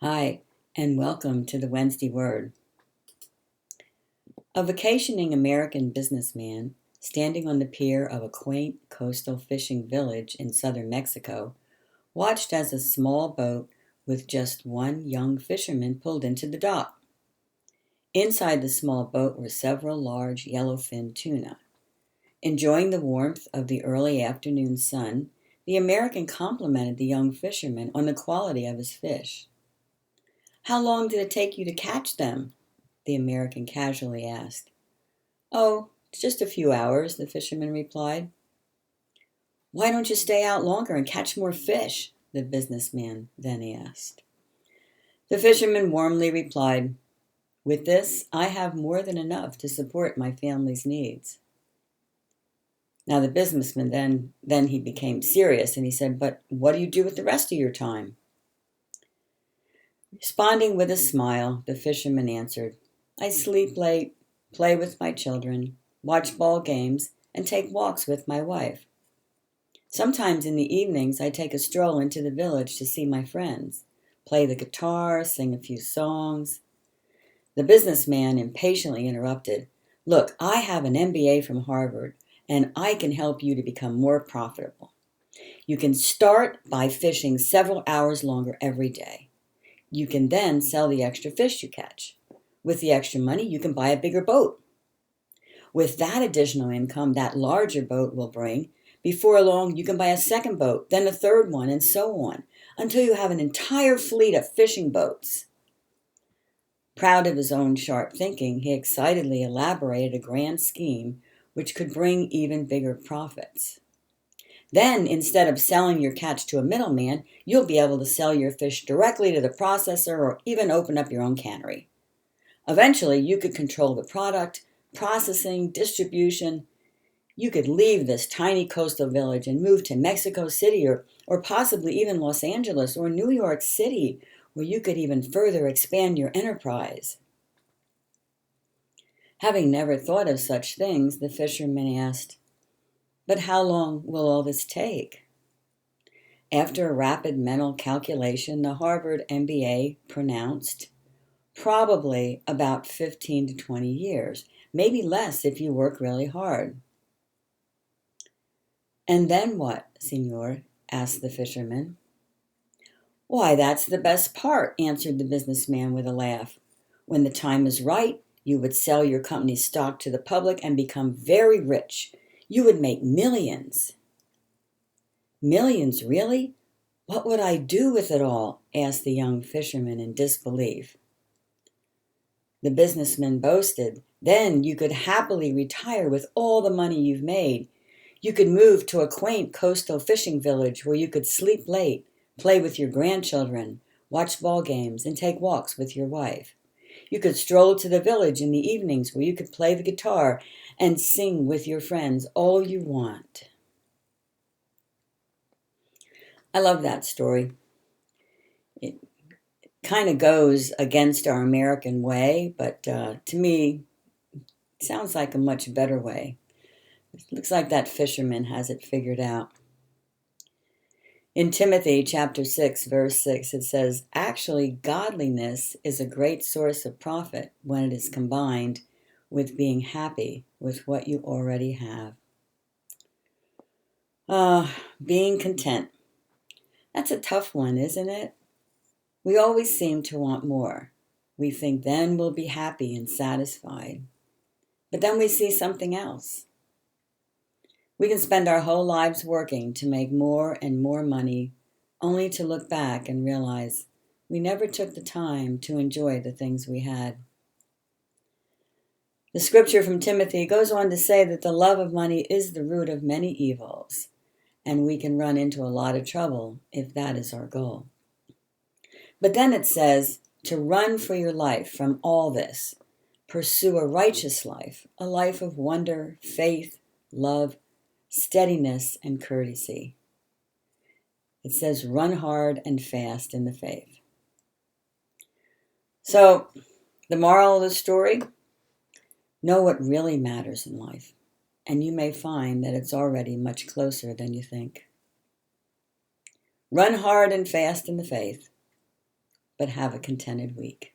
Hi, and welcome to the Wednesday Word. A vacationing American businessman, standing on the pier of a quaint coastal fishing village in southern Mexico, watched as a small boat with just one young fisherman pulled into the dock. Inside the small boat were several large yellowfin tuna. Enjoying the warmth of the early afternoon sun, the American complimented the young fisherman on the quality of his fish. "How long did it take you to catch them?" the American casually asked. "Oh, just a few hours," the fisherman replied. "Why don't you stay out longer and catch more fish?" the businessman then asked. The fisherman warmly replied, "With this, I have more than enough to support my family's needs." Now the businessman then he became serious and he said, "But what do you do with the rest of your time?" Responding with a smile, the fisherman answered, "I sleep late, play with my children, watch ball games, and take walks with my wife. Sometimes in the evenings I take a stroll into the village to see my friends, play the guitar, sing a few songs." The businessman impatiently interrupted, "Look, I have an MBA from Harvard, and I can help you to become more profitable. You can start by fishing several hours longer every day. You can then sell the extra fish you catch. With the extra money, you can buy a bigger boat. With that additional income that larger boat will bring, before long you can buy a second boat, then a third one, and so on, until you have an entire fleet of fishing boats." Proud of his own sharp thinking, he excitedly elaborated a grand scheme which could bring even bigger profits. Then, instead of selling your catch to a middleman, you'll be able to sell your fish directly to the processor or even open up your own cannery. Eventually, you could control the product, processing, distribution. You could leave this tiny coastal village and move to Mexico City or possibly even Los Angeles or New York City, where you could even further expand your enterprise. Having never thought of such things, the fisherman asked, "But how long will all this take?" After a rapid mental calculation, the Harvard MBA pronounced, "Probably about 15 to 20 years, maybe less if you work really hard." "And then what, senor?" asked the fisherman. "Why, that's the best part," answered the businessman with a laugh. "When the time is right, you would sell your company's stock to the public and become very rich. You would make millions." "Millions, really? What would I do with it all?" asked the young fisherman in disbelief. The businessman boasted, "Then you could happily retire with all the money you've made. You could move to a quaint coastal fishing village where you could sleep late, play with your grandchildren, watch ball games, and take walks with your wife. You could stroll to the village in the evenings where you could play the guitar and sing with your friends all you want." I love that story. It kind of goes against our American way, but to me, it sounds like a much better way. It looks like that fisherman has it figured out. In Timothy chapter 6, verse 6, it says, "Actually, godliness is a great source of profit when it is combined with being happy with what you already have." Being content. That's a tough one, isn't it? We always seem to want more. We think then we'll be happy and satisfied. But then we see something else. We can spend our whole lives working to make more and more money, only to look back and realize we never took the time to enjoy the things we had. The scripture from Timothy goes on to say that the love of money is the root of many evils, and we can run into a lot of trouble if that is our goal. But then it says to run for your life from all this. Pursue a righteous life, a life of wonder, faith, love, steadiness, and courtesy. It says run hard and fast in the faith. So, the moral of the story, know what really matters in life, and you may find that it's already much closer than you think. Run hard and fast in the faith. but have a contented week.